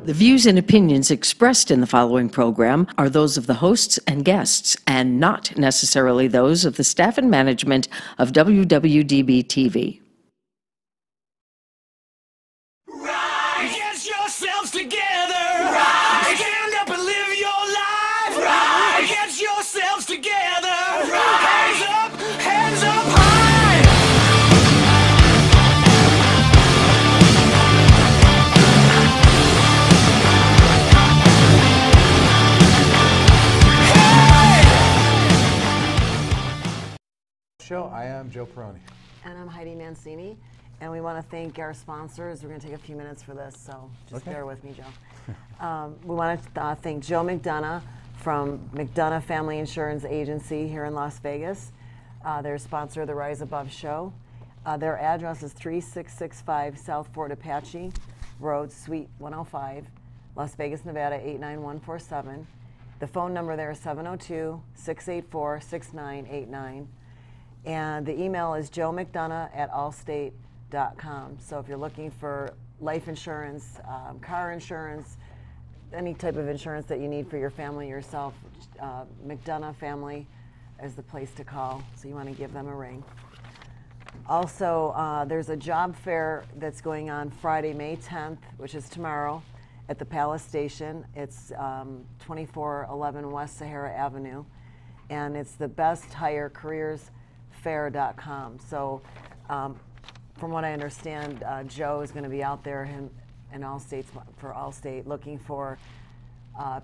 The views and opinions expressed in the following program are those of the hosts and guests, and not necessarily those of the staff and management of WWDB-TV. Get yourselves together. Right. Stand up and live your life. Right. Get yourselves together. Right. Hands up high. Hey! Show. I am Joe Peroni. And I'm Heidi Mancini. And we want to thank our sponsors. We're going to take a few minutes for this, so just bear with me, Joe. We want to thank Joe McDonough from McDonough Family Insurance Agency here in Las Vegas. They're a sponsor of the Rise Above show. Their address is 3665 South Fort Apache Road, Suite 105, Las Vegas, Nevada 89147. The phone number there is 702-684-6989. And the email is joemcdonough@allstate.com. So if you're looking for life insurance, car insurance, any type of insurance that you need for your family, yourself, McDonough Family is the place to call. So you want to give them a ring. Also, there's a job fair that's going on Friday, May 10th, which is tomorrow, at the Palace Station. It's 2411 West Sahara Avenue, and it's the Best Hire Careers Fair.com. So from what I understand, Joe is going to be out there in Allstate for Allstate looking for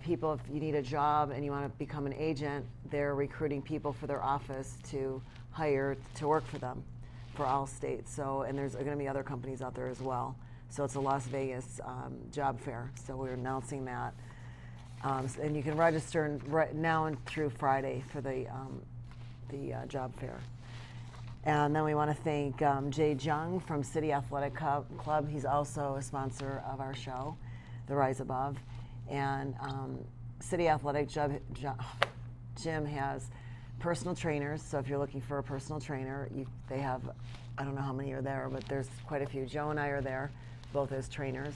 people. If you need a job and you want to become an agent, they're recruiting people for their office to hire to work for them for Allstate. So, and there's going to be other companies out there as well. So it's a Las Vegas job fair. So we're announcing that. And you can register right now and through Friday for the job fair. And then we want to thank Jay Jung from City Athletic Club. He's also a sponsor of our show, The Rise Above. And City Athletic Gym has personal trainers. So if you're looking for a personal trainer, they have, I don't know how many are there, but there's quite a few. Joe and I are there, both as trainers.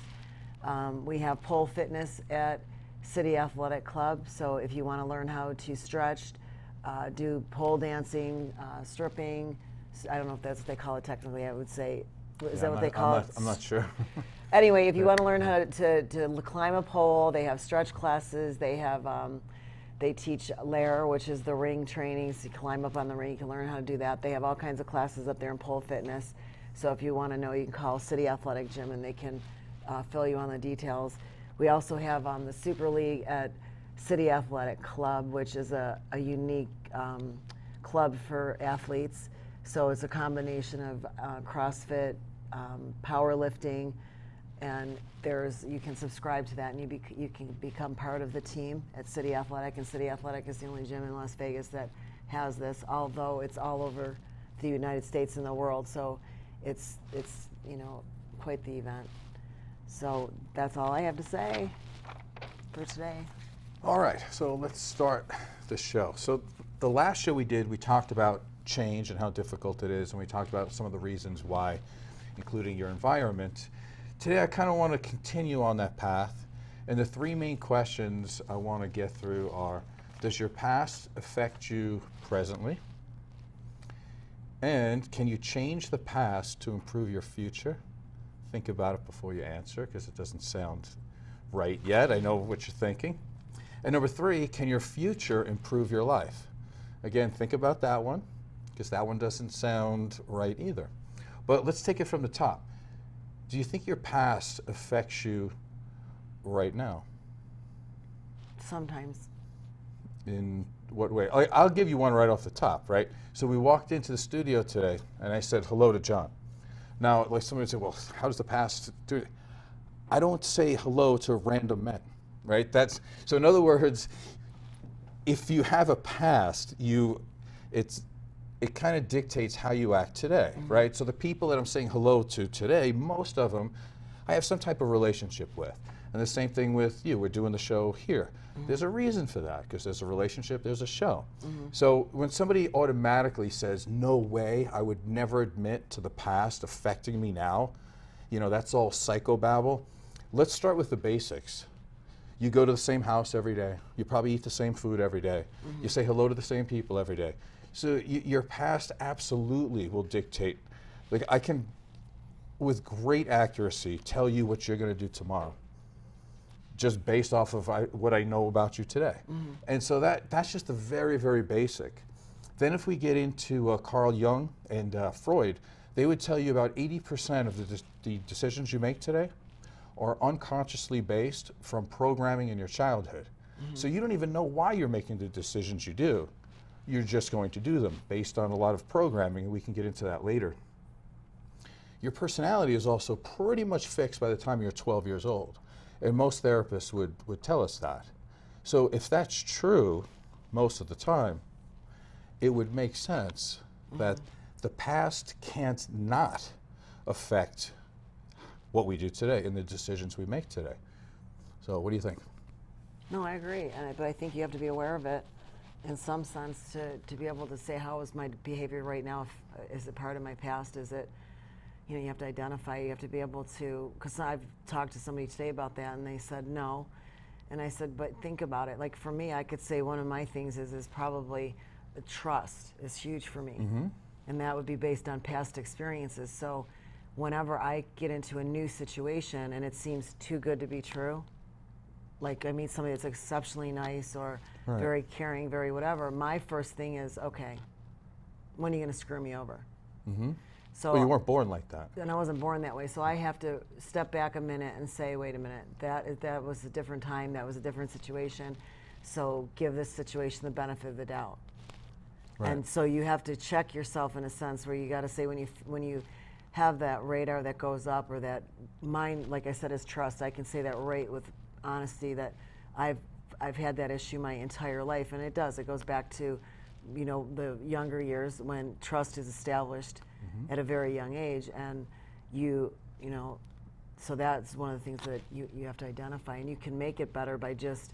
We have pole fitness at City Athletic Club. So if you want to learn how to stretch, do pole dancing, stripping, I don't know if that's what they call it technically. I would say, is that what they call it? I'm not sure. Anyway, if you want to learn how to climb a pole, they have stretch classes. They have they teach lair, which is the ring training. So you climb up on the ring, you can learn how to do that. They have all kinds of classes up there in pole fitness. So if you want to know, you can call City Athletic Gym and they can fill you on the details. We also have the Super League at City Athletic Club, which is a unique club for athletes. So it's a combination of CrossFit, powerlifting, and you can subscribe to that, and you can become part of the team at City Athletic. And City Athletic is the only gym in Las Vegas that has this, although it's all over the United States and the world. So it's quite the event. So that's all I have to say for today. All right, so let's start the show. So the last show we did, we talked about change and how difficult it is, and we talked about some of the reasons why, including your environment. Today I kind of want to continue on that path, and the three main questions I want to get through are, does your past affect you presently? And can you change the past to improve your future? Think about it before you answer, because it doesn't sound right yet. I know what you're thinking. And number three, can your future improve your life? Again, think about that one, because that one doesn't sound right either. But let's take it from the top. Do you think your past affects you right now? Sometimes. In what way? I'll give you one right off the top, right? So we walked into the studio today, and I said hello to John. Now, like somebody would say, well, how does the past do it? I don't say hello to random men, right? So in other words, if you have a past, it kind of dictates how you act today, right? So the people that I'm saying hello to today, most of them, I have some type of relationship with. And the same thing with you. We're doing the show here. There's a reason for that, because there's a relationship, there's a show. So when somebody automatically says, no way, I would never admit to the past affecting me now, that's all psychobabble. let's start with the basics. You go to the same house every day. You probably eat the same food every day. You say hello to the same people every day. So your past absolutely will dictate. Like, I can, with great accuracy, tell you what you're going to do tomorrow, just based off of what I know about you today. And so that's just the very, very basic. Then if we get into Carl Jung and Freud, they would tell you about 80% of the decisions you make today are unconsciously based from programming in your childhood. So you don't even know why you're making the decisions you do. You're just going to do them based on a lot of programming, and we can get into that later. Your personality is also pretty much fixed by the time you're 12 years old, and most therapists would tell us that. So if that's true most of the time, it would make sense that the past can't not affect what we do today and the decisions we make today. So what do you think? No, I agree, but I think you have to be aware of it in some sense to be able to say, how is my behavior right now? Is it part of my past? Is it, you have to identify, you have to be able to, because I've talked to somebody today about that and they said no. And I said, but think about it. Like for me, I could say one of my things is probably trust is huge for me. And that would be based on past experiences. So whenever I get into a new situation and it seems too good to be true, like I meet somebody that's exceptionally nice or very caring, very whatever, my first thing is, okay, when are you going to screw me over? So Well, you weren't born like that. And I wasn't born that way, so I have to step back a minute and say, wait a minute, that was a different time, that was a different situation, so give this situation the benefit of the doubt. And so you have to check yourself in a sense where you got to say, when you have that radar that goes up, or that mind, like I said, is trust. I can say that right with honesty that I've had that issue my entire life, and it goes back to, the younger years when trust is established at a very young age, and so that's one of the things that you have to identify, and you can make it better by just,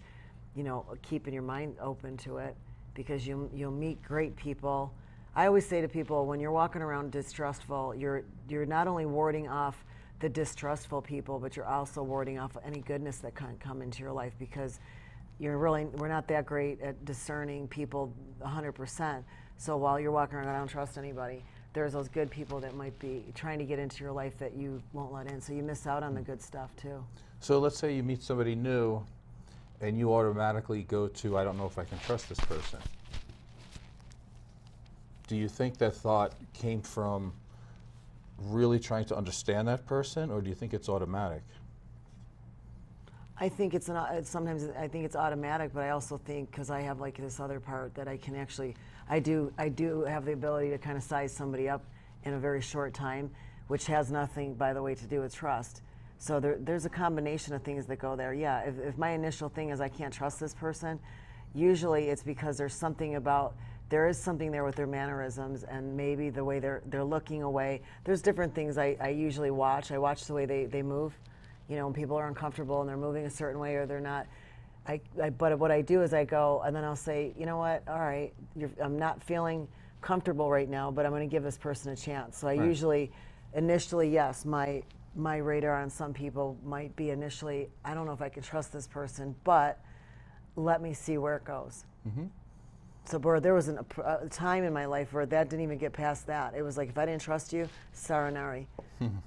keeping your mind open to it, because you'll meet great people. I always say to people, when you're walking around distrustful, you're not only warding off the distrustful people, but you're also warding off any goodness that can come into your life, because we're not that great at discerning people 100%. So while you're walking around, I don't trust anybody, there's those good people that might be trying to get into your life that you won't let in. So you miss out on the good stuff too. So let's say you meet somebody new and you automatically go to, I don't know if I can trust this person. Do you think that thought came from really trying to understand that person, or do you think it's automatic? I think sometimes I think it's automatic, but I also think, because I have like this other part that I can actually, I do have the ability to kind of size somebody up in a very short time, which has nothing, by the way, to do with trust. So there's a combination of things that go there. Yeah, if my initial thing is I can't trust this person, usually it's because there is something there with their mannerisms, and maybe the way they're looking away. There's different things I usually watch. I watch the way they move. When people are uncomfortable and they're moving a certain way or they're not. But what I do is I go, and then I'll say, you know what, all right, I'm not feeling comfortable right now, but I'm going to give this person a chance. So I usually, initially, yes, my radar on some people might be initially, I don't know if I can trust this person, but let me see where it goes. So there was a time in my life where that didn't even get past that. It was like, if I didn't trust you, saranari.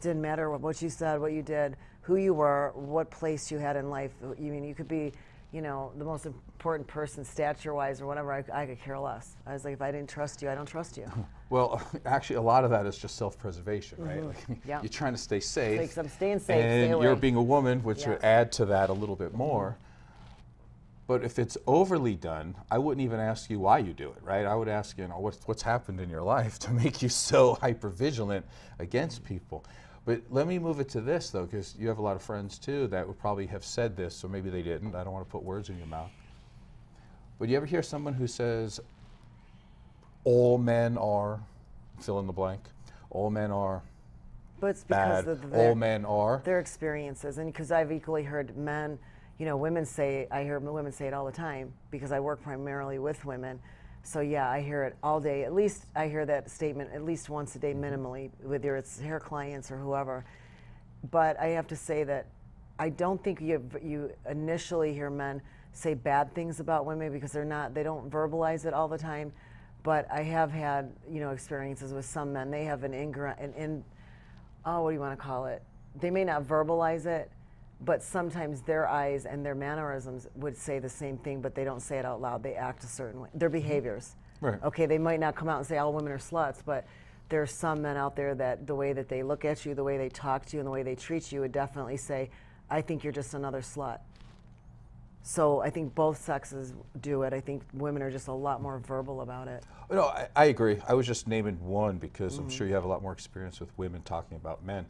Didn't matter what you said, what you did, who you were, what place you had in life. You could be, the most important person stature-wise or whatever. I could care less. I was like, if I didn't trust you, I don't trust you. Well, actually, a lot of that is just self-preservation, right? Like, you're trying to stay safe. Like, I'm staying safe, and stay away. you're being a woman, which would add to that a little bit more. But if it's overly done, I wouldn't even ask you why you do it, right? I would ask, what's happened in your life to make you so hyper-vigilant against people. But let me move it to this, though, because you have a lot of friends, too, that would probably have said this, or maybe they didn't. I don't want to put words in your mouth. But you ever hear someone who says, all men are, fill in the blank, all men are but it's because bad, all men are? Their experiences. And because I've equally heard men, women say, I hear women say it all the time, because I work primarily with women. So yeah, I hear it all day. At least I hear that statement at least once a day minimally, whether it's hair clients or whoever. But I have to say that I don't think you initially hear men say bad things about women because they don't verbalize it all the time. But I have had, experiences with some men. They have what do you want to call it? They may not verbalize it, but sometimes their eyes and their mannerisms would say the same thing, but they don't say it out loud. They act a certain way. Their behaviors. Right. Okay, they might not come out and say all women are sluts, but there's some men out there that the way that they look at you, the way they talk to you, and the way they treat you would definitely say, I think you're just another slut. So I think both sexes do it. I think women are just a lot more verbal about it. No, I agree. I was just naming one because I'm sure you have a lot more experience with women talking about men.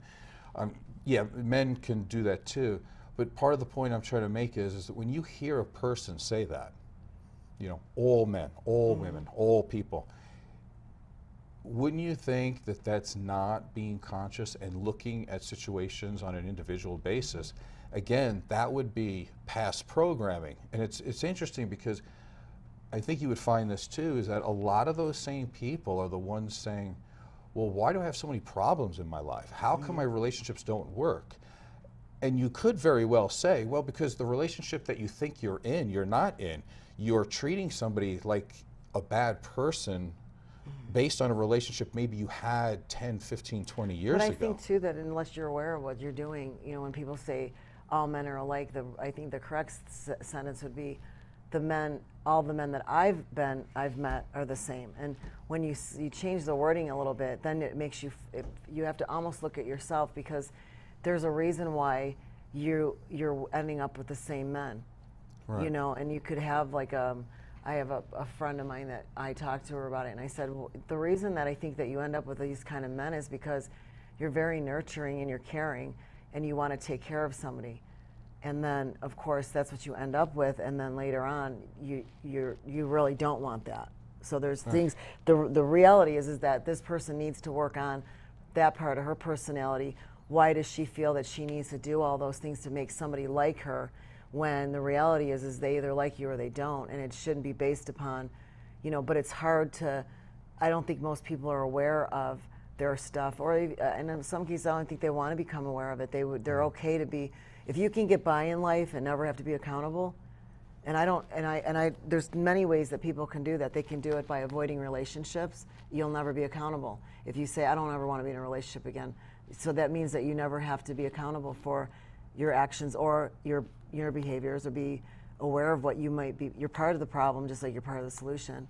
Yeah, men can do that too. But part of the point I'm trying to make is that when you hear a person say that, all men, all women, all people, wouldn't you think that that's not being conscious and looking at situations on an individual basis? Again, that would be past programming. And it's interesting because I think you would find this too, is that a lot of those same people are the ones saying, well, why do I have so many problems in my life? How come my relationships don't work? And you could very well say, well, because the relationship that you think you're in, you're not in. You're treating somebody like a bad person based on a relationship maybe you had 10, 15, 20 years ago. But I think too that unless you're aware of what you're doing, when people say all men are alike, I think the correct sentence would be all the men that I've met are the same. And when you change the wording a little bit, then it makes you have to almost look at yourself, because there's a reason why you're ending up with the same men. Right. And you could have I have a friend of mine that I talked to her about it, and I said, well, the reason that I think that you end up with these kind of men is because you're very nurturing and you're caring and you want to take care of somebody. And then, of course, that's what you end up with, and then later on, you really don't want that. So there's things, the reality is that this person needs to work on that part of her personality. Why does she feel that she needs to do all those things to make somebody like her, when the reality is they either like you or they don't, and it shouldn't be based upon, but it's hard to, I don't think most people are aware of their stuff, or and in some cases I don't think they want to become aware of it. They're okay to be, if you can get by in life and never have to be accountable, there's many ways that people can do that. They can do it by avoiding relationships. You'll never be accountable. If you say, I don't ever want to be in a relationship again, so that means that you never have to be accountable for your actions or your behaviors, or be aware of what you might be. You're part of the problem just like you're part of the solution.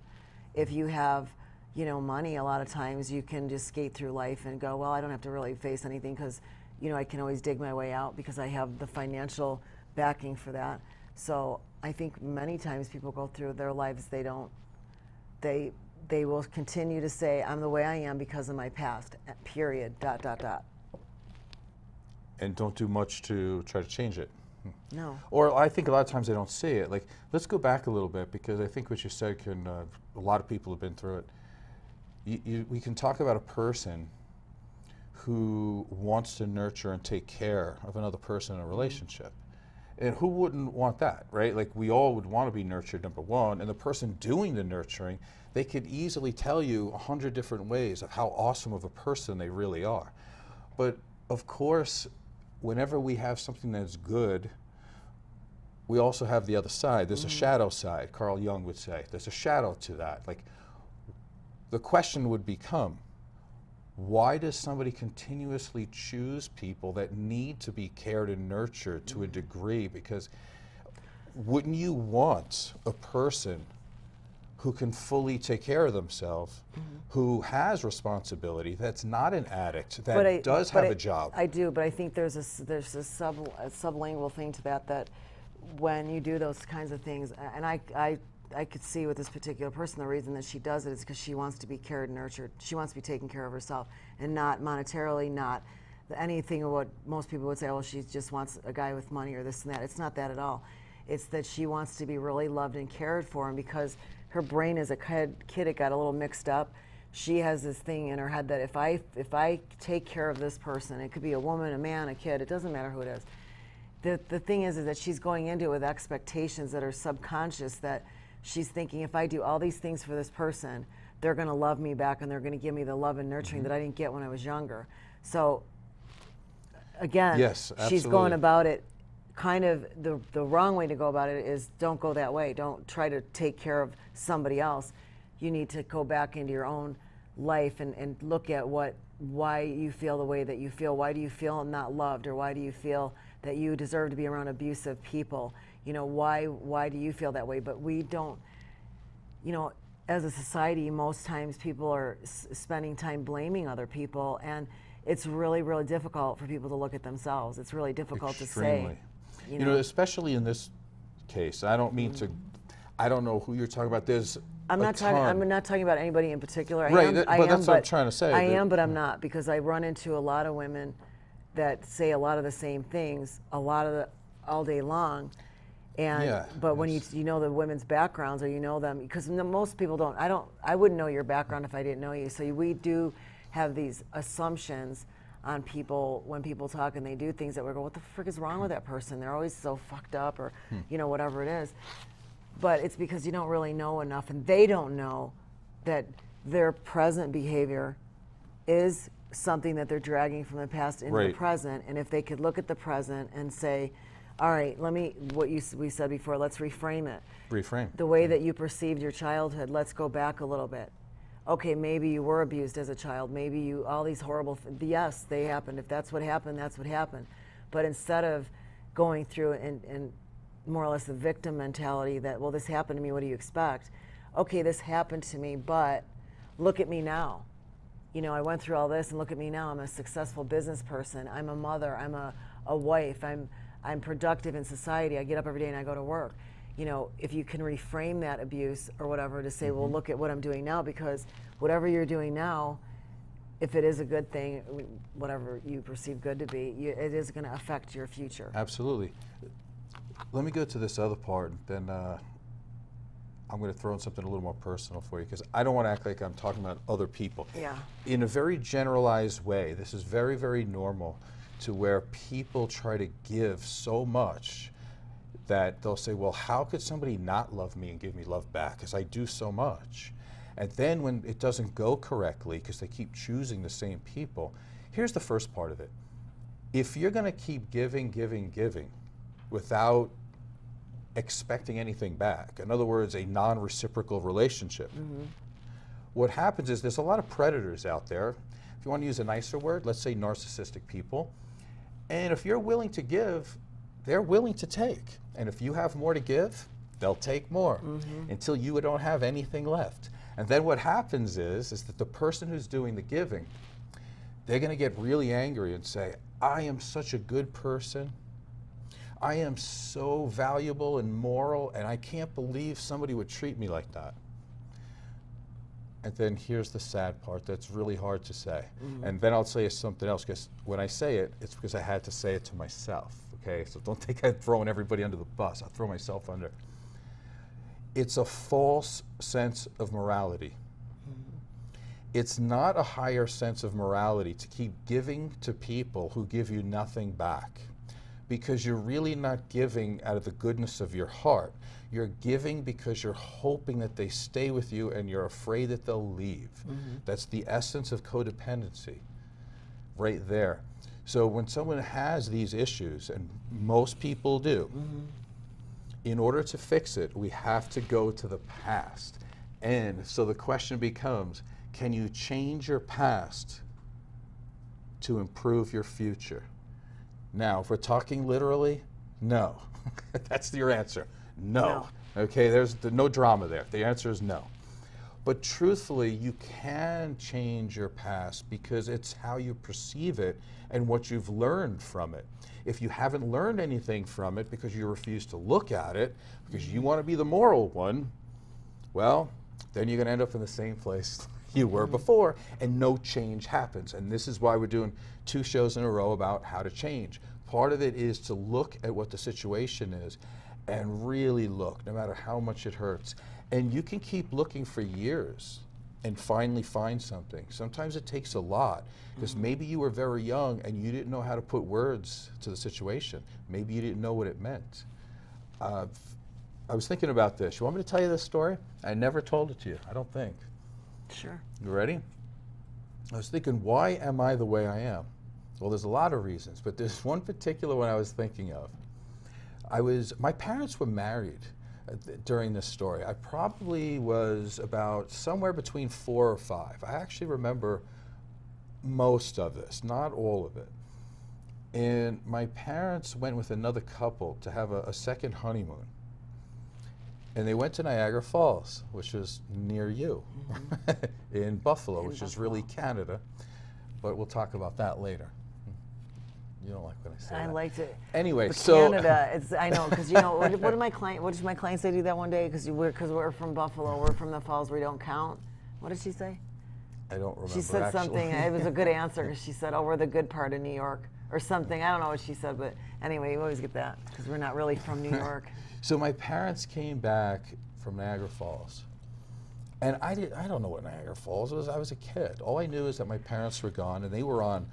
If you have, money, a lot of times you can just skate through life and go, well, I don't have to really face anything because, I can always dig my way out because I have the financial backing for that. So I think many times people go through their lives, they will continue to say, I'm the way I am because of my past, period, ... And don't do much to try to change it. No. Or I think a lot of times they don't see it. Like, let's go back a little bit, because I think what you said can, a lot of people have been through it. We can talk about a person who wants to nurture and take care of another person in a relationship. And who wouldn't want that, right? Like, we all would want to be nurtured, number one, and the person doing the nurturing, they could easily tell you 100 different ways of how awesome of a person they really are. But of course, whenever we have something that's good, we also have the other side. There's a shadow side, Carl Jung would say. There's a shadow to that. Like, the question would become, why does somebody continuously choose people that need to be cared and nurtured to a degree? Because wouldn't you want a person who can fully take care of themselves, who has responsibility, that's not an addict, that does have a job? I do, but I think there's a sublingual thing to that when you do those kinds of things, and I could see with this particular person, the reason that she does it is because she wants to be cared and nurtured. She wants to be taken care of herself, and not monetarily, not anything of what most people would say, oh, she just wants a guy with money or this and that. It's not that at all. It's that she wants to be really loved and cared for, and because her brain as a kid, it got a little mixed up. She has this thing in her head that if I take care of this person, it could be a woman, a man, a kid, it doesn't matter who it is. The thing is that she's going into it with expectations that are subconscious, that she's thinking, if I do all these things for this person, they're going to love me back and they're going to give me the love and nurturing that I didn't get when I was younger. So again, yes, she's going about it kind of the wrong way to go about it is don't go that way. Don't try to take care of somebody else. You need to go back into your own life and look at why you feel the way that you feel. Why do you feel not loved, or why do you feel that you deserve to be around abusive people? You know, why do you feel that way? But we don't, you know, as a society, most times people are spending time blaming other people, and it's really, really difficult for people to look at themselves. It's really difficult to say. You know, especially in this case, I don't mean to, I don't know who you're talking about. There's I'm not talking about anybody in particular. Right, but that's what I'm trying to say. I am, but I'm not, because I run into a lot of women that say a lot of the same things, all day long. And but when you know the women's backgrounds, or you know them, because most people don't. I wouldn't know your background if I didn't know you. So we do have these assumptions on people when people talk and they do things that we go, what the frick is wrong with that person? They're always so fucked up, or you know, whatever it is. But it's because you don't really know enough, and they don't know that their present behavior is something that they're dragging from the past into the present. And if they could look at the present and say, all right, we said before, let's reframe it. Reframe. The way that you perceived your childhood, let's go back a little bit. Okay, maybe you were abused as a child. Maybe all these horrible, yes, they happened. If that's what happened, that's what happened. But instead of going through and more or less the victim mentality that, well, this happened to me, what do you expect? Okay, this happened to me, but look at me now. You know, I went through all this, and look at me now. I'm a successful business person. I'm a mother. I'm a wife. I'm productive in society. I get up every day and I go to work. You know, if you can reframe that abuse or whatever to say, well, look at what I'm doing now, because whatever you're doing now, if it is a good thing, whatever you perceive good to be, it is going to affect your future. Absolutely. Let me go to this other part, then I'm going to throw in something a little more personal for you, because I don't want to act like I'm talking about other people. Yeah. In a very generalized way, this is very, very normal, to where people try to give so much that they'll say, well, how could somebody not love me and give me love back, because I do so much? And then when it doesn't go correctly, because they keep choosing the same people, here's the first part of it. If you're going to keep giving, giving, giving, without expecting anything back, in other words, a non-reciprocal relationship, what happens is there's a lot of predators out there. If you want to use a nicer word, let's say narcissistic people. And if you're willing to give, they're willing to take. And if you have more to give, they'll take more until you don't have anything left. And then what happens is that the person who's doing the giving, they're going to get really angry and say, I am such a good person. I am so valuable and moral, and I can't believe somebody would treat me like that. And then here's the sad part that's really hard to say. And then I'll say something else, because when I say it, it's because I had to say it to myself, okay? So don't think I'm throwing everybody under the bus. I'll throw myself under. It's a false sense of morality. It's not a higher sense of morality to keep giving to people who give you nothing back, because you're really not giving out of the goodness of your heart. You're giving because you're hoping that they stay with you and you're afraid that they'll leave. That's the essence of codependency right there. So when someone has these issues, and most people do, in order to fix it, we have to go to the past. And so the question becomes, can you change your past to improve your future? Now, if we're talking literally, no. That's your answer. No. Okay, there's no drama there. The answer is no. But truthfully, you can change your past, because it's how you perceive it and what you've learned from it. If you haven't learned anything from it because you refuse to look at it, because you want to be the moral one, well, then you're going to end up in the same place you were before, and no change happens. And this is why we're doing 2 shows in a row about how to change. Part of it is to look at what the situation is and really look, no matter how much it hurts. And you can keep looking for years and finally find something. Sometimes it takes a lot, because maybe you were very young and you didn't know how to put words to the situation. Maybe you didn't know what it meant. I was thinking about this. You want me to tell you this story? I never told it to you, I don't think. Sure. You ready? I was thinking, why am I the way I am? Well, there's a lot of reasons, but there's one particular one I was thinking of. My parents were married during this story. I probably was about somewhere between 4 or 5. I actually remember most of this, not all of it. And my parents went with another couple to have a second honeymoon. And they went to Niagara Falls, which is near you, in Buffalo, which is really Canada. But we'll talk about that later. You don't like when I say that. I liked it. Anyway, but so Canada, I know, because you know, what did my client say to you that one day? Because we're from Buffalo, we're from the Falls, we don't count. What did she say? I don't remember. She said actually. something. It was a good answer because she said, "Oh, we're the good part of New York," or something. I don't know what she said, but anyway, you always get that because we're not really from New York. So my parents came back from Niagara Falls, and I don't know what Niagara Falls was. I was a kid. All I knew is that my parents were gone and they were on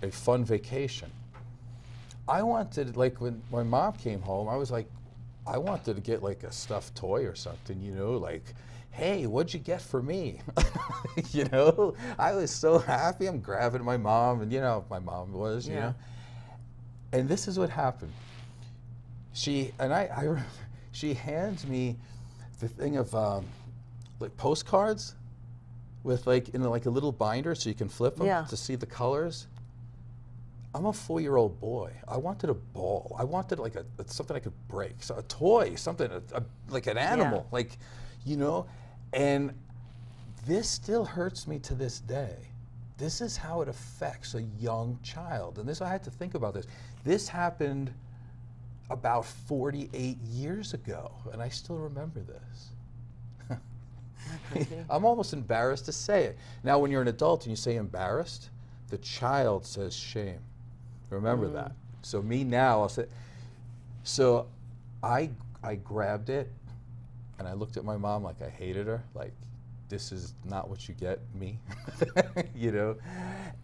a fun vacation. I wanted, like, when my mom came home, I was like, I wanted to get like a stuffed toy or something, you know, like, hey, what'd you get for me? You know, I was so happy. I'm grabbing my mom, and you know, my mom was, you know. And this is what happened. She hands me the thing of like postcards with like in like a little binder so you can flip them to see the colors. I'm a 4-year-old boy. I wanted a ball. I wanted like something I could break, so a toy, something like an animal, like, you know. And this still hurts me to this day. This is how it affects a young child. And this, I had to think about this. This happened about 48 years ago, and I still remember this. I'm almost embarrassed to say it. Now, when you're an adult and you say embarrassed, the child says shame. Remember that. So me now, I'll say, so I grabbed it, and I looked at my mom like I hated her, like, this is not what you get me, you know?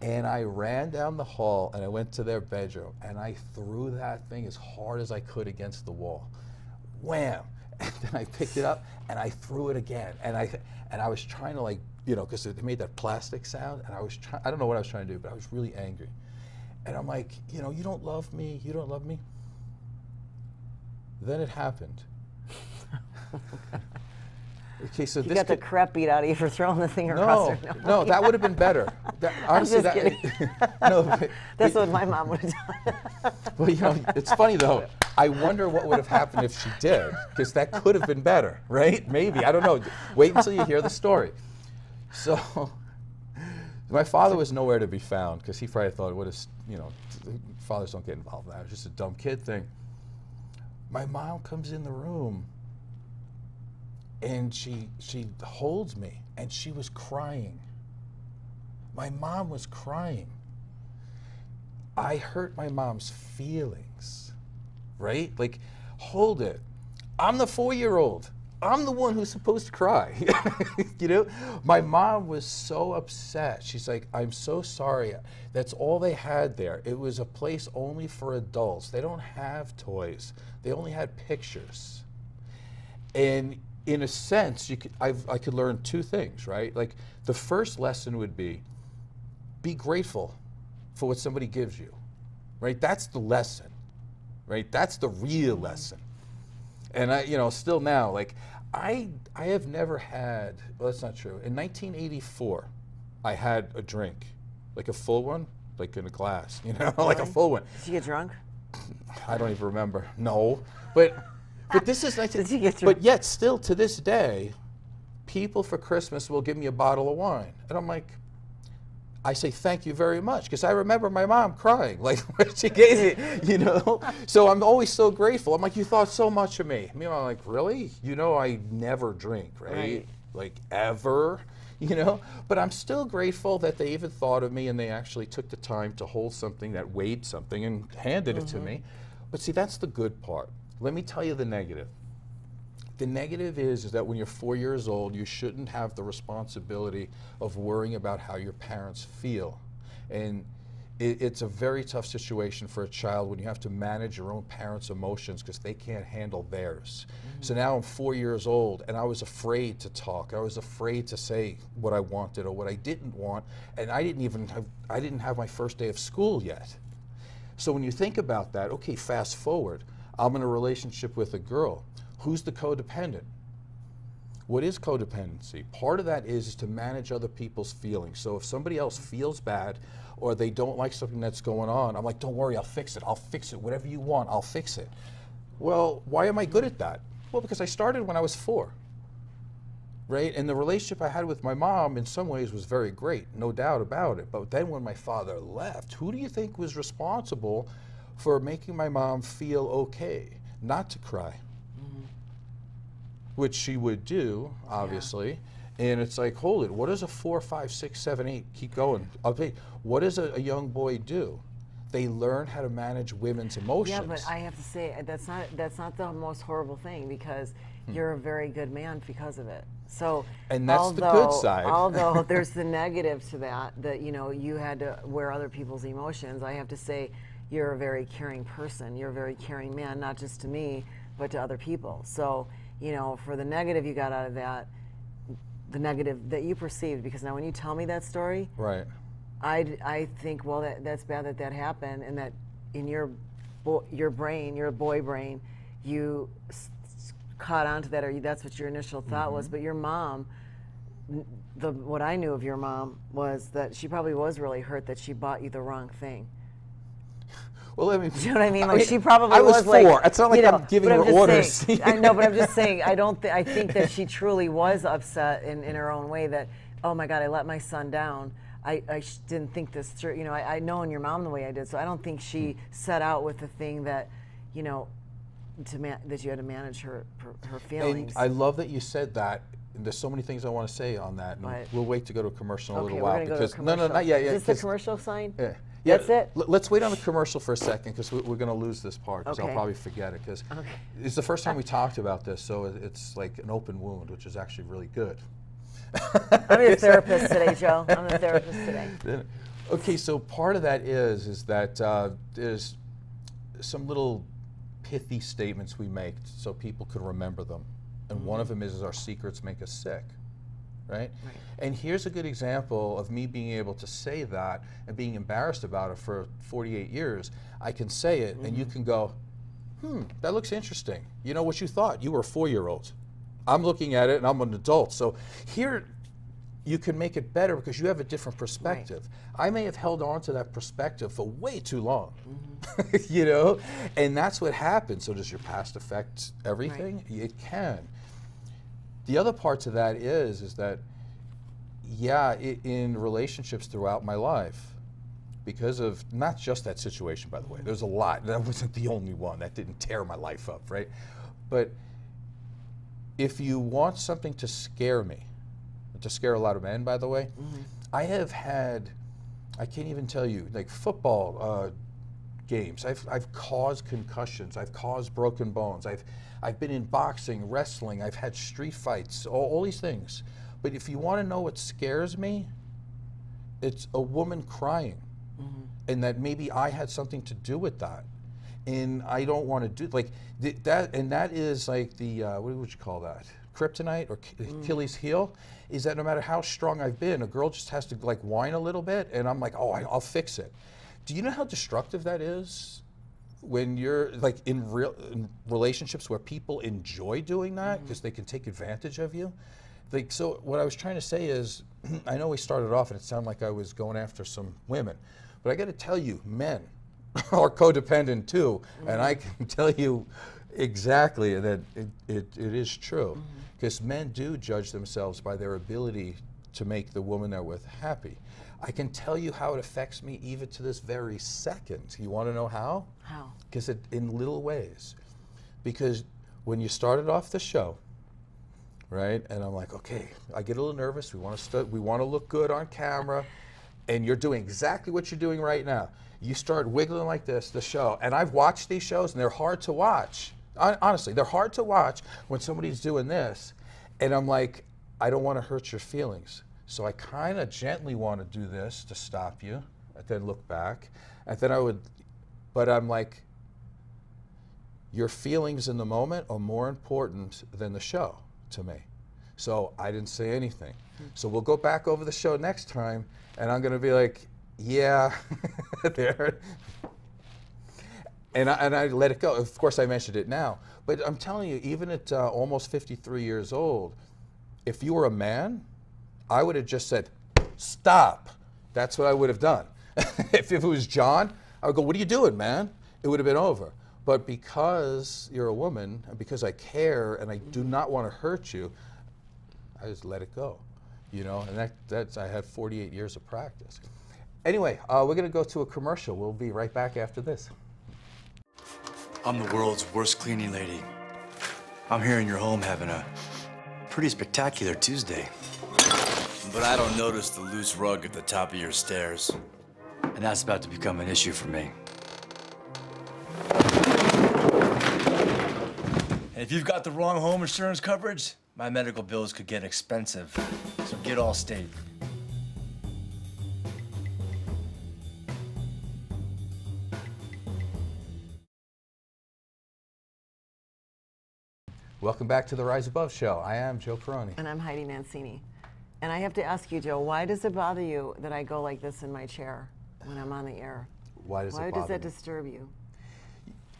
And I ran down the hall and I went to their bedroom and I threw that thing as hard as I could against the wall. Wham! And then I picked it up and I threw it again. And I was trying to, like, you know, because it made that plastic sound, and I don't know what I was trying to do, but I was really angry. And I'm like, you know, you don't love me, you don't love me. Then it happened. Okay, so you got the crap beat out of you for throwing the thing across her nose. No, that would have been better. Honestly, I'm just kidding. No, that's what my mom would have done. Well, you know, it's funny though. I wonder what would have happened if she did, because that could have been better, right? Maybe, I don't know. Wait until you hear the story. So, my father was nowhere to be found, because he probably thought, what is, you know, fathers don't get involved in that. It was just a dumb kid thing. My mom comes in the room, and she holds me, and she was crying. My mom was crying. I hurt my mom's feelings, right? Like, hold it. I'm the 4-year-old. I'm the one who's supposed to cry. You know? My mom was so upset. She's like, I'm so sorry. That's all they had there. It was a place only for adults. They don't have toys. They only had pictures. And in a sense, I could learn 2 things, right? Like, the first lesson would be grateful for what somebody gives you, right? That's the lesson, right? That's the real lesson. And you know, still now, like, I have never had, well, that's not true. In 1984, I had a drink, like a full one, like in a glass, you know, like a full one. Did you get drunk? I don't even remember. No, but this is 19. Did you get drunk? But yet, still to this day, people for Christmas will give me a bottle of wine, and I'm like, I say thank you very much, because I remember my mom crying, like, when she gave it, you know? So I'm always so grateful. I'm like, you thought so much of me. I'm like, really? You know, I never drink, right? Like, ever, you know? But I'm still grateful that they even thought of me, and they actually took the time to hold something that weighed something and handed it to me. But see, that's the good part. Let me tell you the negative. The negative is that when you're 4 years old, you shouldn't have the responsibility of worrying about how your parents feel. And it's a very tough situation for a child when you have to manage your own parents' emotions because they can't handle theirs. So now I'm 4 years old, and I was afraid to talk. I was afraid to say what I wanted or what I didn't want, and I didn't have my first day of school yet. So when you think about that, okay, fast forward. I'm in a relationship with a girl. Who's the codependent? What is codependency? Part of that is to manage other people's feelings. So if somebody else feels bad or they don't like something that's going on, I'm like, don't worry, I'll fix it. I'll fix it. Whatever you want, I'll fix it. Well, why am I good at that? Well, because I started when I was 4. Right? And the relationship I had with my mom in some ways was very great, no doubt about it. But then when my father left, who do you think was responsible for making my mom feel okay, not to cry? Which she would do, obviously. And it's like, hold it, what does a 4, 5, 6, 7, 8, keep going. What does a young boy do? They learn how to manage women's emotions. Yeah, but I have to say, that's not the most horrible thing, because you're a very good man because of it. So, and that's the good side. Although there's the negative to that you know, you had to wear other people's emotions, I have to say you're a very caring person. You're a very caring man, not just to me, but to other people. So, you know, for the negative you got out of that, the negative that you perceived, because now when you tell me that story, right, I think, well, that's bad that happened, and that in your brain, your boy brain, you caught onto that, or that's what your initial thought was. But your mom, what I knew of your mom was that she probably was really hurt that she bought you the wrong thing. Well, I mean, do you know what I mean? Like, she probably I was 4. like, it's not like I'm giving her orders. Saying, I know, but I'm just saying, I think that she truly was upset in her own way that, oh my God, I let my son down. I didn't think this through. You know, I know your mom the way I did, so I don't think she set out with the thing that, you know, that you had to manage her feelings. And I love that you said that. And there's so many things I want to say on that. And we'll wait to go to commercial in a little while. We're go to no, not yet. Is this the commercial sign? Yeah. That's it? Let's wait on the commercial for a second, because we're going to lose this part, because I'll probably forget it, because it's the first time we talked about this, so it's like an open wound, which is actually really good. I'm your therapist today, Joe. I'm the therapist today. Okay, so part of that is that there's some little pithy statements we make so people can remember them. And one of them is our secrets make us sick, right? And here's a good example of me being able to say that and being embarrassed about it for 48 years. I can say it, and you can go, that looks interesting. You know what you thought? You were a 4-year-old. I'm looking at it, and I'm an adult. So here, you can make it better because you have a different perspective. I may have held on to that perspective for way too long, you know? And that's what happens. So does your past affect everything? It can. The other part to that is that, yeah, in relationships throughout my life, because of not just that situation, by the way, there's a lot. That wasn't the only one. That didn't tear my life up, right? But if you want something to scare me, to scare a lot of men, by the way, I have had, I can't even tell you, like football games. I've caused concussions. I've caused broken bones. I've been in boxing, wrestling. I've had street fights, all these things. But if you want to know what scares me, it's a woman crying, and that maybe I had something to do with that, and I don't want to do like that. And that is like the what would you call that? Kryptonite or Achilles heel. Is that no matter how strong I've been, a girl just has to like whine a little bit, and I'm like, oh, I'll fix it. Do you know how destructive that is? When you're like in relationships where people enjoy doing that because they can take advantage of you. Like, so what I was trying to say is, I know we started off and it sounded like I was going after some women, but I got to tell you, men are codependent too, and I can tell you exactly that it is true, because men do judge themselves by their ability to make the woman they're with happy. I can tell you how it affects me even to this very second. You want to know how? How? Because in little ways. Because when you started off the show, right, and I'm like, okay, I get a little nervous. We want to look good on camera, and you're doing exactly what you're doing right now. You start wiggling like this, the show, and I've watched these shows, and they're hard to watch. Honestly, they're hard to watch when somebody's doing this, and I'm like, I don't want to hurt your feelings. So I kind of gently want to do this to stop you, and then look back, and then I would, but I'm like, your feelings in the moment are more important than the show to me. So I didn't say anything. So we'll go back over the show next time, and I'm going to be like, yeah, there. And I let it go. Of course, I mentioned it now. But I'm telling you, even at almost 53 years old, if you were a man, I would have just said, stop. That's what I would have done. If it was John, I would go, what are you doing, man? It would have been over. But because you're a woman, and because I care and I do not want to hurt you, I just let it go. You know, and that's I had 48 years of practice. Anyway, we're going to go to a commercial. We'll be right back after this. I'm the world's worst cleaning lady. I'm here in your home having a pretty spectacular Tuesday. But I don't notice the loose rug at the top of your stairs. And that's about to become an issue for me. And if you've got the wrong home insurance coverage, my medical bills could get expensive. So get Allstate. Welcome back to the Rise Above show. I am Joe Peroni. And I'm Heidi Mancini. And I have to ask you, Joe, why does it bother you that I go like this in my chair when I'm on the air? Why does it bother Why does that you? disturb you?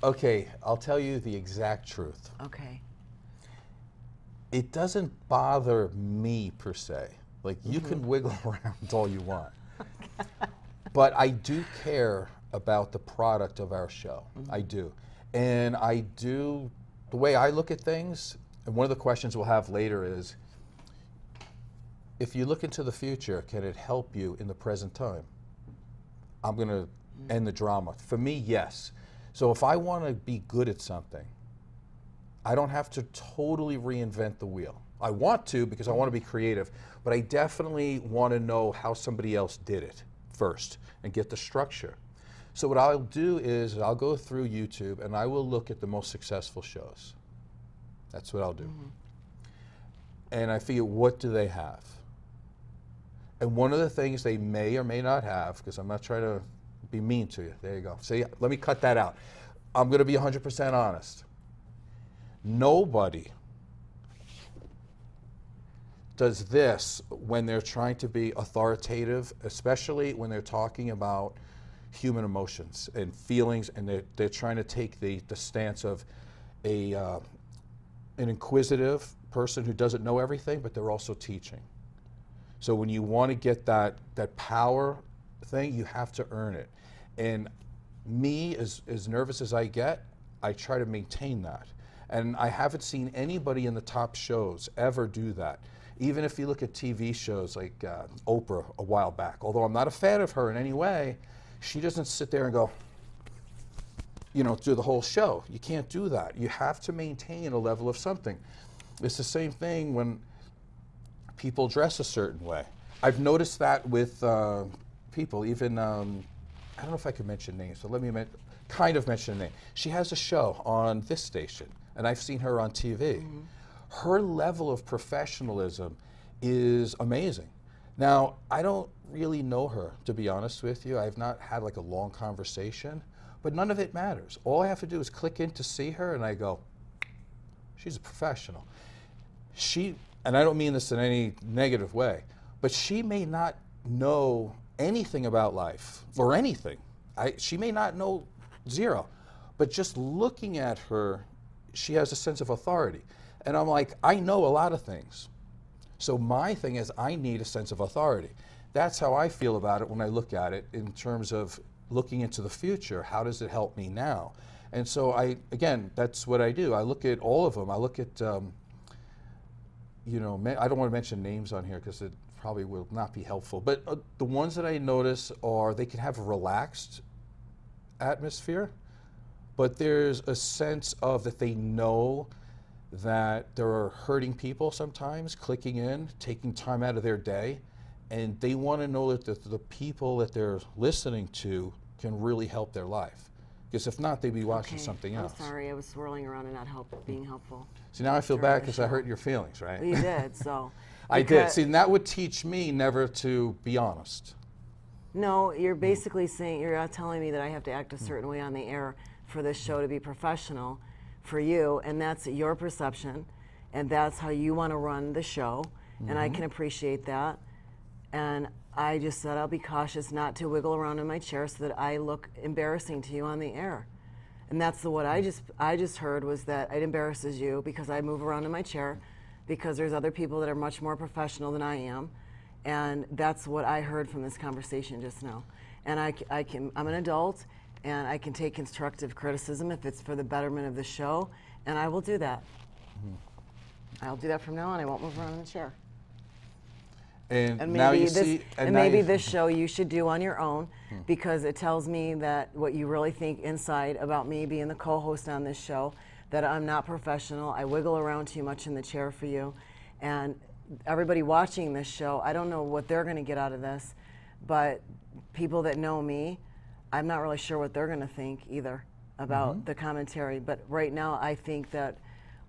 Okay, I'll tell you the exact truth. Okay. It doesn't bother me per se. Like, you can wiggle around all you want. But I do care about the product of our show. I do. And I do, the way I look at things, and one of the questions we'll have later is, if you look into the future, can it help you in the present time? I'm going to end the drama. For me, yes. So if I want to be good at something, I don't have to totally reinvent the wheel. I want to because I want to be creative, but I definitely want to know how somebody else did it first and get the structure. So what I'll do is I'll go through YouTube and I will look at the most successful shows. That's what I'll do. And I figure, what do they have? And one of the things they may or may not have, because I'm not trying to be mean to you. There you go. See, let me cut that out. I'm going to be 100% honest. Nobody does this when they're trying to be authoritative, especially when they're talking about human emotions and feelings, and they're trying to take the stance of an inquisitive person who doesn't know everything, but they're also teaching. So when you want to get that power thing, you have to earn it. And me, as nervous as I get, I try to maintain that. And I haven't seen anybody in the top shows ever do that. Even if you look at TV shows like Oprah a while back, although I'm not a fan of her in any way, she doesn't sit there and go, you know, do the whole show. You can't do that. You have to maintain a level of something. It's the same thing when people dress a certain way. I've noticed that with people, even, I don't know if I could mention names, but let me kind of mention a name. She has a show on this station, and I've seen her on TV. Her level of professionalism is amazing. Now, I don't really know her, to be honest with you. I've not had like a long conversation, but none of it matters. All I have to do is click in to see her, and I go, she's a professional. And I don't mean this in any negative way, but she may not know anything about life or anything. She may not know zero, but just looking at her, she has a sense of authority. And I'm like, I know a lot of things. So my thing is, I need a sense of authority. That's how I feel about it when I look at it in terms of looking into the future. How does it help me now? And so again, that's what I do. I look at all of them. I look at, you know, I don't want to mention names on here because it probably will not be helpful. But the ones that I notice are they can have a relaxed atmosphere, but there's a sense of that they know that there are hurting people sometimes clicking in, taking time out of their day, and they want to know that the people that they're listening to can really help their life. Because if not, they'd be watching something else. I'm sorry, I was swirling around and not being helpful. See, now I feel bad because I hurt your feelings, right? Well, you did, so. I did. See, and that would teach me never to be honest. No, you're basically saying, you're telling me that I have to act a certain way on the air for this show to be professional for you, and that's your perception, and that's how you want to run the show, and I can appreciate that. And I just said I'll be cautious not to wiggle around in my chair so that I look embarrassing to you on the air. And that's what I just heard, was that it embarrasses you because I move around in my chair, because there's other people that are much more professional than I am. And that's what I heard from this conversation just now. And I'm an adult, and I can take constructive criticism if it's for the betterment of the show, and I will do that. I'll do that from now on. I won't move around in the chair. And And now maybe you this, see, and now maybe you- this show you should do on your own, because it tells me that what you really think inside about me being the co-host on this show, that I'm not professional. I wiggle around too much in the chair for you, and everybody watching this show, I don't know what they're going to get out of this, but people that know me, I'm not really sure what they're going to think either about the commentary. But right now, I think that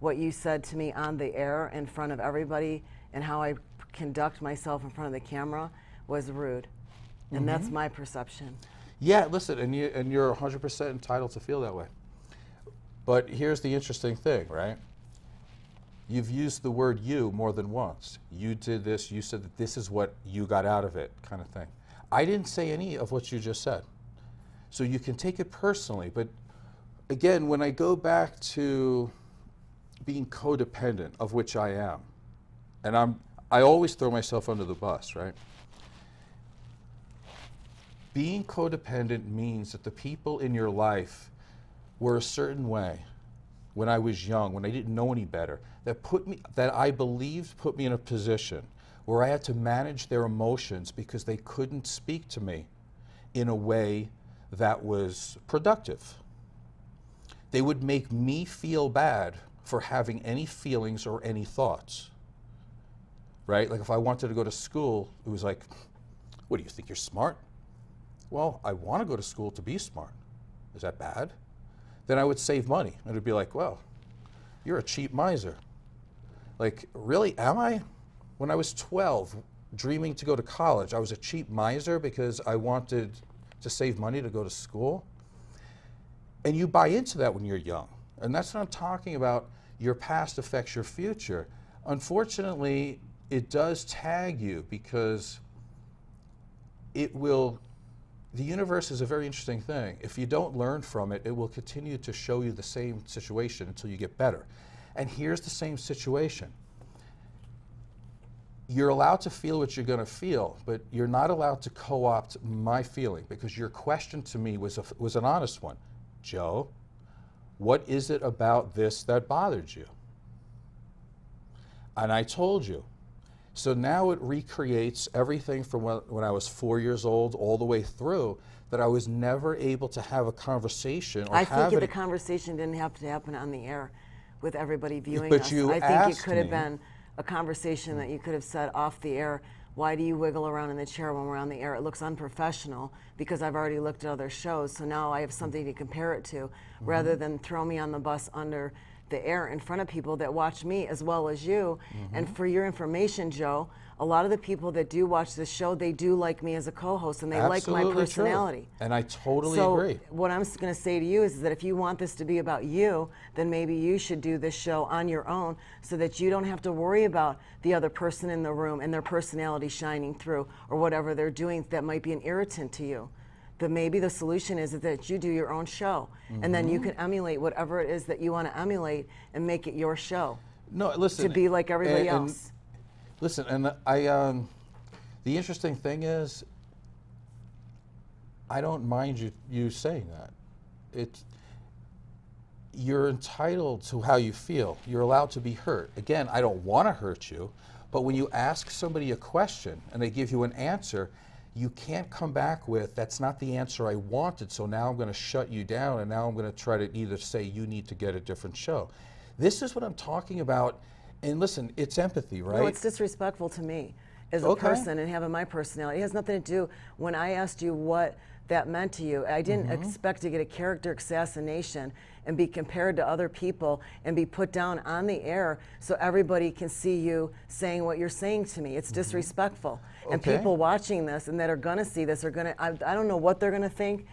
what you said to me on the air in front of everybody and how I conduct myself in front of the camera was rude. And that's my perception. Yeah, listen, and you're 100% entitled to feel that way. But here's the interesting thing, right? You've used the word you more than once. You did this, you said that this is what you got out of it, kind of thing. I didn't say any of what you just said. So you can take it personally, but again, when I go back to being codependent, of which I am, and I always throw myself under the bus, right? Being codependent means that the people in your life were a certain way when I was young, when I didn't know any better, that I believed put me in a position where I had to manage their emotions because they couldn't speak to me in a way that was productive. They would make me feel bad for having any feelings or any thoughts, right? Like if I wanted to go to school, it was like, what do you think, you're smart? Well, I want to go to school to be smart. Is that bad? Then I would save money. And it'd be like, well, you're a cheap miser. Like, really, am I? When I was 12, dreaming to go to college, I was a cheap miser because I wanted to save money to go to school. And you buy into that when you're young. And that's what I'm talking about. Your past affects your future. Unfortunately, it does tag you because it will. The universe is a very interesting thing. If you don't learn from it, it will continue to show you the same situation until you get better. And here's the same situation. You're allowed to feel what you're going to feel, but you're not allowed to co-opt my feeling, because your question to me was an honest one. Joe, what is it about this that bothered you? And I told you. So now it recreates everything from when I was 4 years old all the way through, that I was never able to have a conversation or I think the conversation didn't have to happen on the air with everybody viewing But us. you I think it asked could have me. been a conversation that you could have said off the air. Why do you wiggle around in the chair when we're on the air? It looks unprofessional, because I've already looked at other shows, so now I have something to compare it to, rather than throw me on the bus under the air in front of people that watch me as well as you. And for your information, Joe, a lot of the people that do watch this show, they do like me as a co-host, and they like my Absolutely personality. true. And I totally So agree. what I'm going to say to you is that if you want this to be about you, then maybe you should do this show on your own, so that you don't have to worry about the other person in the room and their personality shining through, or whatever they're doing that might be an irritant to you. That maybe the solution is that you do your own show, and then you can emulate whatever it is that you want to emulate and make it your show. No, listen. To be like everybody else. Listen, and the interesting thing is, I don't mind you saying that. You're entitled to how you feel. You're allowed to be hurt. Again, I don't want to hurt you, but when you ask somebody a question and they give you an answer, you can't come back with, that's not the answer I wanted, so now I'm going to shut you down, and now I'm going to try to either say you need to get a different show. This is what I'm talking about. And listen, it's empathy, right? No, it's disrespectful to me as a person and having my personality. It has nothing to do, when I asked you what that meant to you, I didn't expect to get a character assassination and be compared to other people and be put down on the air so everybody can see you saying what you're saying to me. It's disrespectful. And people watching this and that are going to see this are going to, I don't know what they're going to think,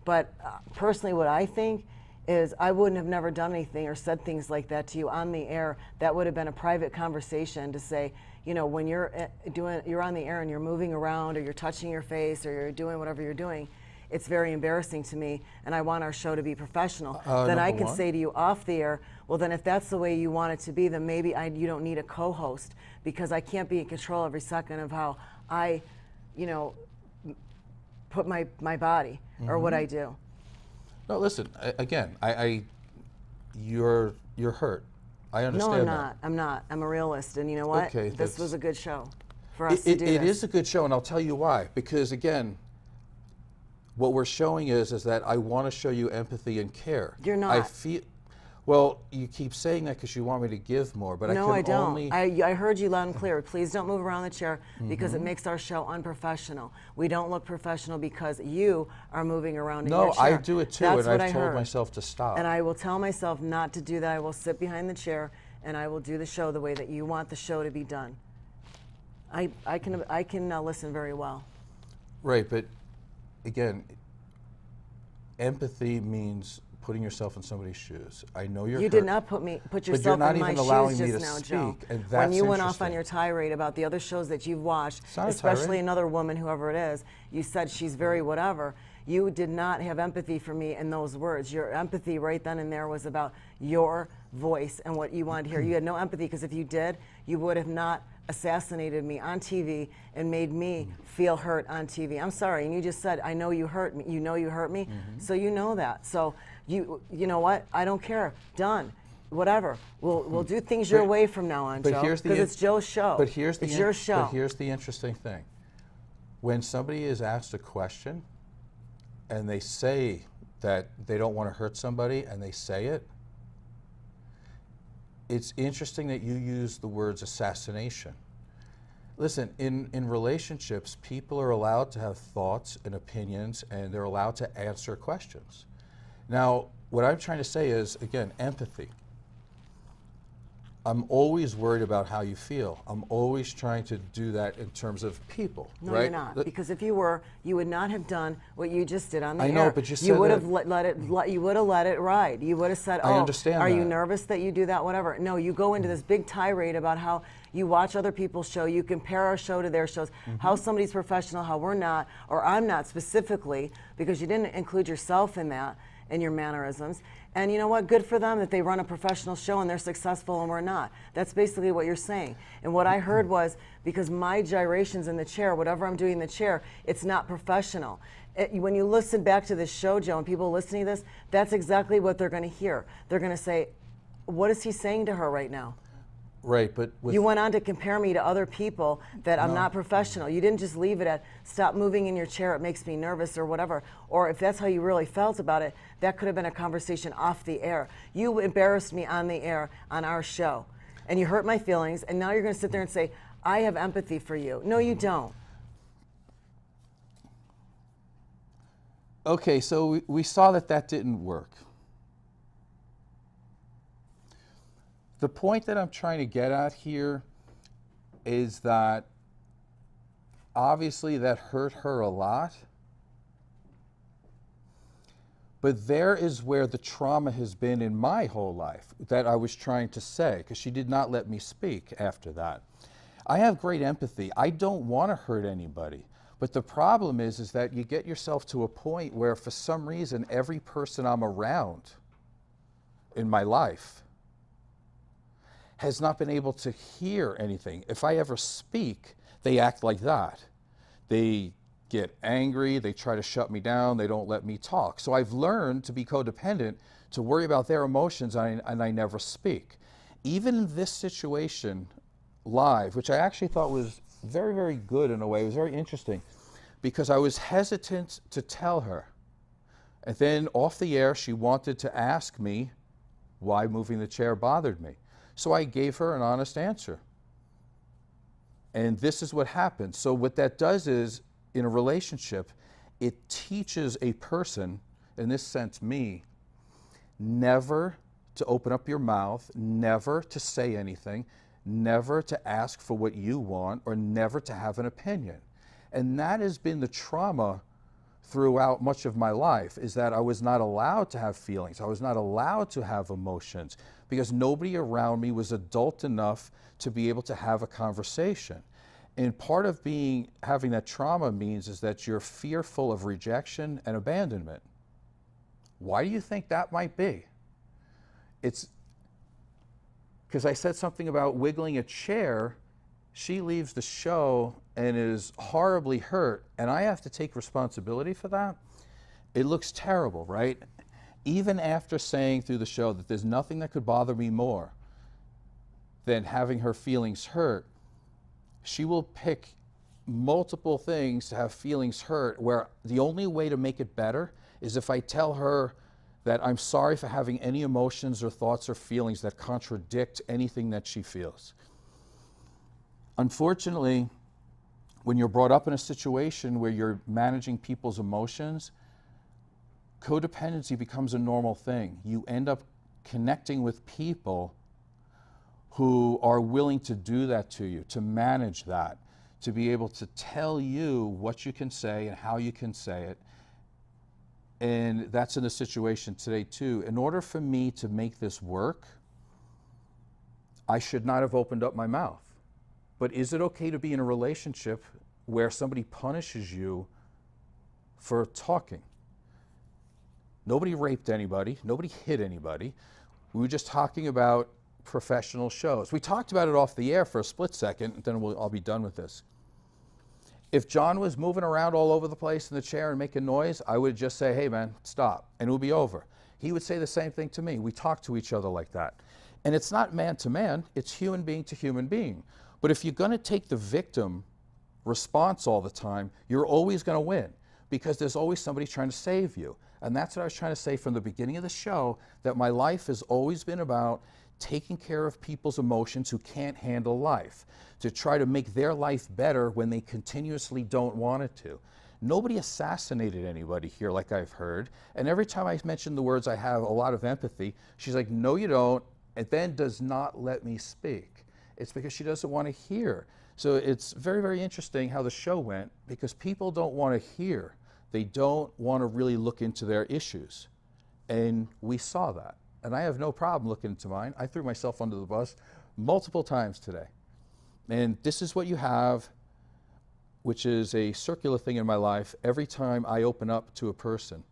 but personally what I think is I wouldn't have never done anything or said things like that to you on the air. That would have been a private conversation to say, you know, when you're on the air and you're moving around or you're touching your face or you're doing whatever you're doing, it's very embarrassing to me, and I want our show to be professional. Then I number can one. say to you off the air, well, then if that's the way you want it to be, then maybe you don't need a co-host, because I can't be in control every second of how I, put my body or what I do. No, listen. Again, you're hurt. I understand No, I'm that. not. I'm not. I'm a realist, and you know what? Okay, This was a good show for us to do It this. is a good show, and I'll tell you why. Because again, what we're showing is that I want to show you empathy and care. You're not. I feel. Well, you keep saying that because you want me to give more, but No, I can don't. only. I heard you loud and clear. Please don't move around the chair because it makes our show unprofessional. We don't look professional because you are moving around in your No, chair. I do it too, That's and what I've I told heard. myself to stop. And I will tell myself not to do that. I will sit behind the chair and I will do the show the way that you want the show to be done. I can listen very well. Right, but again, empathy means putting yourself in somebody's shoes. I know you're You hurt. did not put yourself not in my even allowing shoes me just to now, speak, Joe. and When that's you went off on interesting. your tirade about the other shows that you've watched, not a especially tirade. another woman, whoever it is, you said she's very whatever. You did not have empathy for me in those words. Your empathy right then and there was about your voice and what you wanted to hear. You had no empathy because if you did, you would have not assassinated me on TV and made me feel hurt on TV. I'm sorry, and you just said, I know you hurt me. You know you hurt me, so you know that. So you know what? I don't care. Done. Whatever. We'll do things your way from now on, But Joe. here's the Because it's Joe's show. But here's the it's your show. But here's the interesting thing. When somebody is asked a question and they say that they don't want to hurt somebody and they say it, it's interesting that you use the words assassination. Listen, in relationships, people are allowed to have thoughts and opinions, and they're allowed to answer questions. Now, what I'm trying to say is, again, empathy. I'm always worried about how you feel. I'm always trying to do that in terms of people, No, right? you're not. Because if you were, you would not have done what you just did on the I air. know, but you said would that- have you would have let it ride. You would have said, I "Oh, understand are you that. nervous that you do that? Whatever." No, you go into this big tirade about how you watch other people's show, you compare our show to their shows, how somebody's professional, how we're not, or I'm not specifically, because you didn't include yourself in that, in your mannerisms. And you know what? Good for them that they run a professional show and they're successful and we're not. That's basically what you're saying. And what I heard was, because my gyrations in the chair, whatever I'm doing in the chair, it's not professional. When you listen back to this show, Joe, and people listening to this, that's exactly what they're going to hear. They're going to say, what is he saying to her right now? Right, but with You went on to compare me to other people that I'm not professional. You didn't just leave it at, stop moving in your chair, it makes me nervous or whatever. Or if that's how you really felt about it, that could have been a conversation off the air. You embarrassed me on the air on our show. And you hurt my feelings, and now you're going to sit there and say, I have empathy for you. No, you don't. Okay, so we saw that didn't work. The point that I'm trying to get at here is that obviously that hurt her a lot, but there is where the trauma has been in my whole life that I was trying to say, because she did not let me speak after that. I have great empathy. I don't want to hurt anybody. But the problem is that you get yourself to a point where for some reason every person I'm around in my life has not been able to hear anything. If I ever speak, they act like that. They get angry, they try to shut me down, they don't let me talk. So I've learned to be codependent, to worry about their emotions, and I never speak. Even in this situation live, which I actually thought was very, very good in a way, it was very interesting, because I was hesitant to tell her. And then off the air, she wanted to ask me why moving the chair bothered me. So I gave her an honest answer. And this is what happens. So what that does is, in a relationship, it teaches a person, in this sense me, never to open up your mouth, never to say anything, never to ask for what you want, or never to have an opinion. And that has been the trauma throughout much of my life, is that I was not allowed to have feelings. I was not allowed to have emotions because nobody around me was adult enough to be able to have a conversation. And part of having that trauma means is that you're fearful of rejection and abandonment. Why do you think that might be? It's because I said something about wiggling a chair. She leaves the show and is horribly hurt, and I have to take responsibility for that. It looks terrible, right? Even after saying through the show that there's nothing that could bother me more than having her feelings hurt, she will pick multiple things to have feelings hurt, where the only way to make it better is if I tell her that I'm sorry for having any emotions or thoughts or feelings that contradict anything that she feels. Unfortunately, when you're brought up in a situation where you're managing people's emotions, codependency becomes a normal thing. You end up connecting with people who are willing to do that to you, to manage that, to be able to tell you what you can say and how you can say it. And that's in the situation today too. In order for me to make this work, I should not have opened up my mouth. But is it okay to be in a relationship where somebody punishes you for talking? Nobody raped anybody. Nobody hit anybody. We were just talking about professional shows. We talked about it off the air for a split second, and then I'll be done with this. If John was moving around all over the place in the chair and making noise, I would just say, hey man, stop, and it would be over. He would say the same thing to me. We talk to each other like that. And it's not man to man, it's human being to human being. But if you're gonna take the victim response all the time, you're always gonna win, because there's always somebody trying to save you. And that's what I was trying to say from the beginning of the show, that my life has always been about taking care of people's emotions who can't handle life, to try to make their life better when they continuously don't want it to. Nobody assassinated anybody here, like I've heard. And every time I mention the words, I have a lot of empathy, she's like, no, you don't, and then does not let me speak. It's because she doesn't want to hear. So it's very, very interesting how the show went, because people don't want to hear. They don't want to really look into their issues. And we saw that. And I have no problem looking into mine. I threw myself under the bus multiple times today. And this is what you have, which is a circular thing in my life. Every time I open up to a person,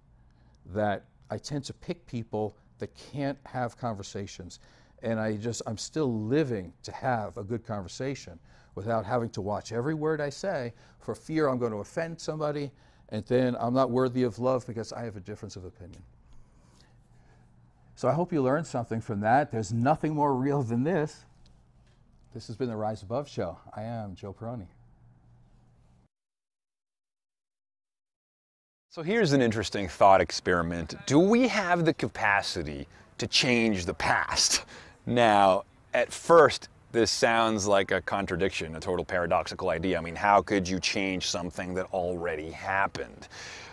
that I tend to pick people that can't have conversations. And I'm still living to have a good conversation without having to watch every word I say for fear I'm going to offend somebody, and then I'm not worthy of love because I have a difference of opinion. So I hope you learned something from that. There's nothing more real than this. This has been the Rise Above Show. I am Joe Peroni. So here's an interesting thought experiment. Do we have the capacity to change the past? Now, at first, this sounds like a contradiction, a total paradoxical idea. I mean, how could you change something that already happened?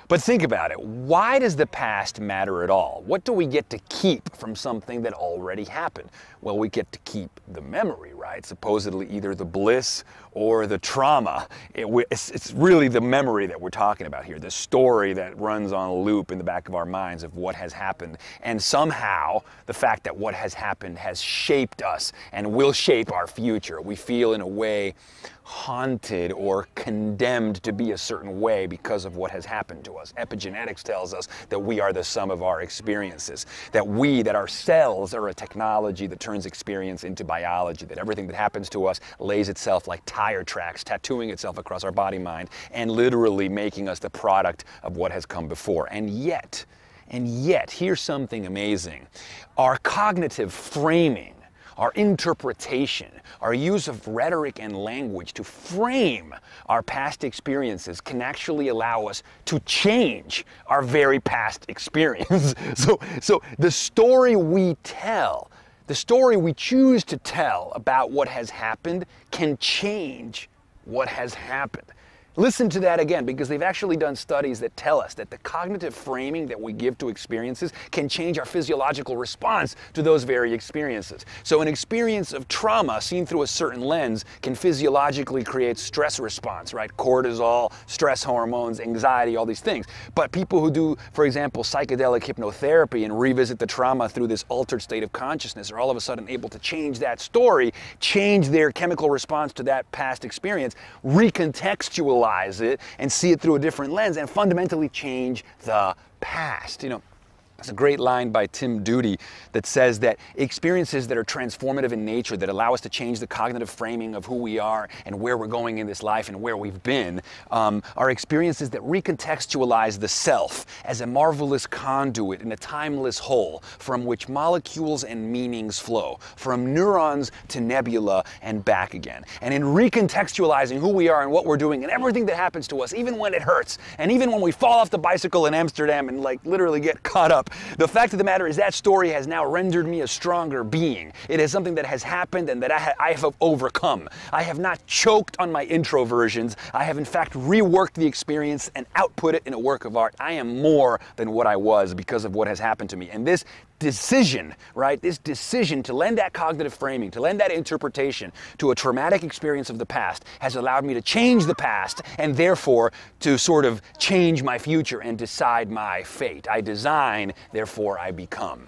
But think about it. Why does the past matter at all? What do we get to keep from something that already happened? Well, we get to keep the memory, right? Supposedly either the bliss or the trauma. It's really the memory that we're talking about here, the story that runs on a loop in the back of our minds of what has happened. And somehow, the fact that what has happened has shaped us and will shape our future. We feel, in a way, haunted or condemned to be a certain way because of what has happened to us. Epigenetics tells us that we are the sum of our experiences, that our cells are a technology that turns experience into biology, that everything that happens to us lays itself like tire tracks, tattooing itself across our body mind, and literally making us the product of what has come before. And yet, here's something amazing. Our cognitive framing, our interpretation, our use of rhetoric and language to frame our past experiences can actually allow us to change our very past experience. So the story we tell, the story we choose to tell about what has happened can change what has happened. Listen to that again, because they've actually done studies that tell us that the cognitive framing that we give to experiences can change our physiological response to those very experiences. So an experience of trauma seen through a certain lens can physiologically create stress response, right? Cortisol, stress hormones, anxiety, all these things. But people who do, for example, psychedelic hypnotherapy and revisit the trauma through this altered state of consciousness are all of a sudden able to change that story, change their chemical response to that past experience, recontextualize it and see it through a different lens and fundamentally change the past. You know, there's a great line by Tim Doody that says that experiences that are transformative in nature, that allow us to change the cognitive framing of who we are and where we're going in this life and where we've been, are experiences that recontextualize the self as a marvelous conduit in a timeless whole from which molecules and meanings flow, from neurons to nebula and back again. And in recontextualizing who we are and what we're doing and everything that happens to us, even when it hurts, and even when we fall off the bicycle in Amsterdam and like literally get caught up, the fact of the matter is that story has now rendered me a stronger being. It is something that has happened and that I have overcome. I have not choked on my introversions. I have in fact reworked the experience and output it in a work of art. I am more than what I was because of what has happened to me. And this decision, right, this decision to lend that cognitive framing, to lend that interpretation to a traumatic experience of the past has allowed me to change the past and therefore to sort of change my future and decide my fate. I design, therefore I become.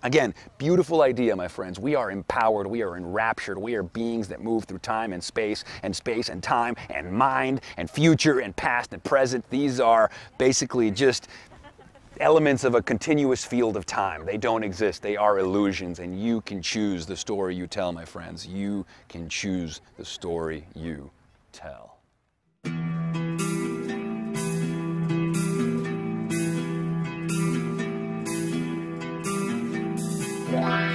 Again, beautiful idea, my friends. We are empowered, we are enraptured, we are beings that move through time and space and time and mind and future and past and present. These are basically just elements of a continuous field of time. They don't exist. They are illusions, and you can choose the story you tell, my friends. You can choose the story you tell. Wow.